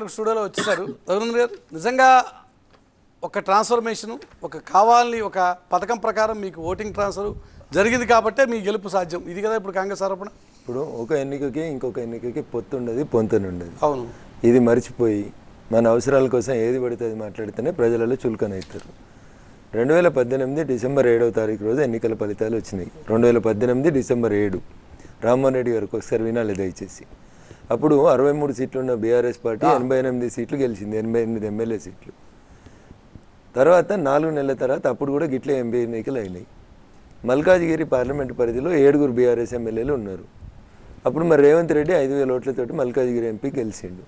గారు స్టూడియోలో వచ్చేసారు. రఘునందన్ గారు, నిజంగా ఒక ట్రాన్స్ఫర్మేషను, ఒక కావాలని ఒక పథకం ప్రకారం మీకు ఓటింగ్ ట్రాన్స్ఫర్ జరిగింది కాబట్టే మీ గెలుపు సాధ్యం. ఇది కదా ఇప్పుడు కాంగ్రెస్ ఆరోపణ. ఇప్పుడు ఒక ఎన్నికకి ఇంకొక ఎన్నికకి పొత్తుండదు, పొంతనుండదు. అవును, ఇది మర్చిపోయి మన అవసరాల కోసం ఏది పడితే అది మాట్లాడితేనే ప్రజలలో చులకనవుతారు. 2018 డిసెంబర్ 7వ తారీఖు రోజు ఎన్నికల ఫలితాలు వచ్చినాయి. 2018 డిసెంబర్ 7 రామ్మోహన్ రెడ్డి గారికి ఒకసారి వినాలి దయచేసి. అప్పుడు 63 సీట్లు ఉన్న బీఆర్ఎస్ పార్టీ 88 సీట్లు గెలిచింది, 88 ఎమ్మెల్యే సీట్లు. తర్వాత 4 నెలల తర్వాత అప్పుడు కూడా గిట్లే ఎంపీ ఎన్నికలు అయినాయి. మల్కాజ్గిరి పార్లమెంటు పరిధిలో 7 బీఆర్ఎస్ ఎమ్మెల్యేలు ఉన్నారు. అప్పుడు మరి రేవంత్ రెడ్డి 5,000 ఓట్లతోటి మల్కాజ్గిరి ఎంపీ గెలిచిండు.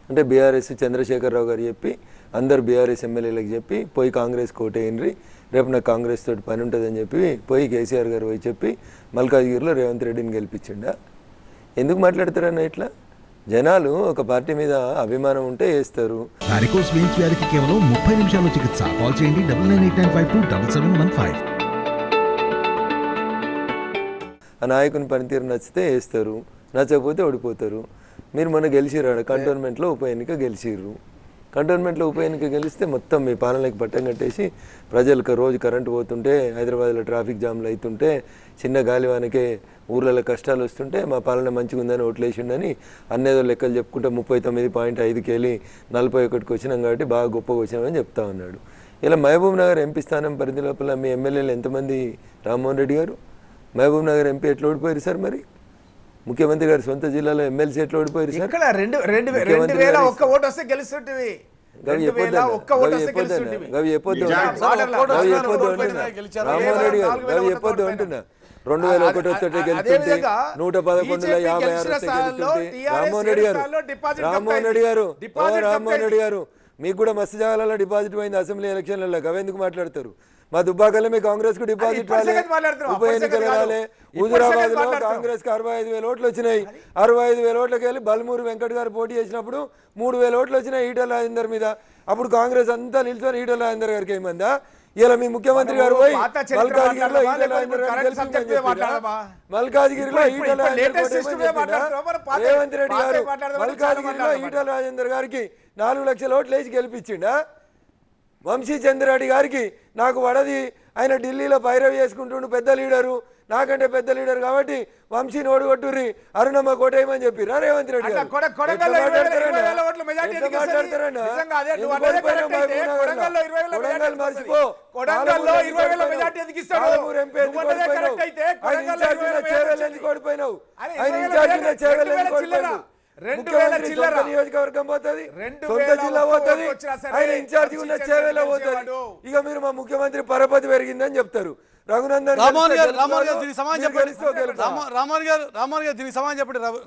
అంటే బీఆర్ఎస్ చంద్రశేఖరరావు గారు చెప్పి అందరు బీఆర్ఎస్ ఎమ్మెల్యేలకు చెప్పి పోయి కాంగ్రెస్ కోటేయండి, రేపు నాకు కాంగ్రెస్ తోటి పని ఉంటుందని చెప్పి పోయి కేసీఆర్ గారు పోయి చెప్పి మల్కాజ్గిరిలో రేవంత్ రెడ్డిని గెలిపించిండా. ఎందుకు మాట్లాడతారన్న ఇట్లా? జనాలు ఒక పార్టీ మీద అభిమానం ఉంటే వేస్తారు. వారికోస్ వెయిన్స్ వ్యాధికి కేవలం 30 నిమిషాల్లో చికిత్స. కాల్ చేయండి 9989527715. ఆ నాయకుని పనితీరు నచ్చితే వేస్తారు, నచ్చకపోతే ఓడిపోతారు. మీరు మొన్న గెలిచిర్రు, కంటోన్మెంట్లో ఉప ఎన్నిక గెలిచిర్రు. కంటోన్మెంట్లో ఉప ఎన్నిక గెలిస్తే మొత్తం మీ పాలనకి పట్టం కట్టేసి ప్రజలకు రోజు కరెంటు పోతుంటే, హైదరాబాద్లో ట్రాఫిక్ జామ్లు అవుతుంటే, చిన్న గాలివానకే ఊర్లలో కష్టాలు వస్తుంటే మా పాలన మంచిగా ఉందని ఓట్లేసిండని అన్నేదో లెక్కలు చెప్పుకుంటే 39.5కి వెళ్ళి 41కి వచ్చినాం కాబట్టి బాగా గొప్పగా వచ్చినామని చెప్తా ఉన్నాడు. ఇలా మహబూబ్ నగర్ ఎంపీ స్థానం పరిధి లోపల మీ ఎమ్మెల్యేలు ఎంతమంది? రామ్మోహన్ రెడ్డి గారు మహబూబ్ నగర్ ఎంపీ ఎట్లా ఓడిపోయారు సార్? మరి ముఖ్యమంత్రి గారు సొంత జిల్లాలో ఎమ్మెల్సీ ఎట్లా ఓడిపోయారు సార్? చెప్పొద్దు అంటున్నా. 2001 వస్తే గెలుస్తుంటే 111లో 56 వస్తే గెలుస్తుంటే రామ్మోహన్ రెడ్డి గారు మీకు కూడా మస్తు జాగాలలో డిపాజిట్ పోయింది అసెంబ్లీ ఎలక్షన్లలో. అవేందుకు మాట్లాడతారు? మా దుబ్బాకలో మీ కాంగ్రెస్ కు డిపాజిట్ రాలే, ఉప ఎన్నికలు రాలే. హుజురాబాద్ లో కాంగ్రెస్ కి 65,000 ఓట్లు వచ్చినాయి. 65,000 ఓట్లకి వెళ్ళి బల్మూరి వెంకట్ గారు పోటీ చేసినప్పుడు 3,000 ఓట్లు వచ్చినాయి ఈటల రాజేందర్ మీద. అప్పుడు కాంగ్రెస్ అంతా నిల్చొని ఈటల రాజేందర్ గారికి ఏమందా? ఇలా మీ ముఖ్యమంత్రి గారు పోయి మల్కాజ్గిరిలో ఈటల రాజేందర్ గారు మల్కాజ్గిరిలో ఈటల రేవంత్ రెడ్డి గారు మల్కాజ్గిరిలో ఈటల రాజేందర్ గారికి 4 లక్షల ఓట్లు వేసి గెలిపించిండా? వంశీ చంద్రారెడ్డి గారికి నాకు వడది, ఆయన ఢిల్లీలో పైరవి చేసుకుంటుండు, పెద్ద లీడరు, నాకంటే పెద్ద లీడర్ కాబట్టి వంశీని ఓడగొట్టుర్రి, అరుణమ్మ కోటేయమని చెప్పిరా రేవంత్ రెడ్డి గారు? మర్చిపో ఎందుకు ఓడిపోయినావు? ఆయన ఇన్ఛార్జ్ ఎందుకు ఓడిపోయినావు? నియోజకవర్గం పోతుంది, సొంత జిల్లా పోతుంది, ఆయన ఇన్ఛార్జి ఉన్న చేవేలో పోతుంది. ఇక మీరు మా ముఖ్యమంత్రి పరపతి పెరిగిందని చెప్తారు. రఘునందన్ రామ్మోహన్ గారు దీనికి సమాధానం చెప్పండి.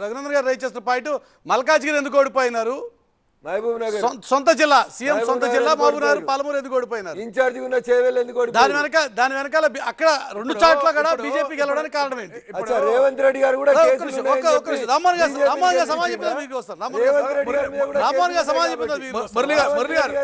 రఘునందన్ గారు రైట్ చేస్తున్న పాయింట్, మల్కాజ్గిరి ఎందుకు ఓడిపోయినారు? మహబూబ్ నగర్ సొంత జిల్లా, సీఎం సొంత జిల్లా మహబూబ్ నగర్, పాలమూరు ఎందుకు ఓడిపోయినారు? ఇన్ఛార్జి ఉన్న చేవేలు ఎందుకు ఓడిపోయినారు? దాని వెనకాల అక్కడ 2 చోట్ల కూడా బీజేపీ గెలవడానికి కారణం ఏంటి? రేవంత్ రెడ్డి గారు కూడా రామ్మోహన్ గారు సమాధానం చెప్పిన మీకు వస్తారు. రామ్మోహన్ గారు సమాధానం చెప్పిన మురళి గారు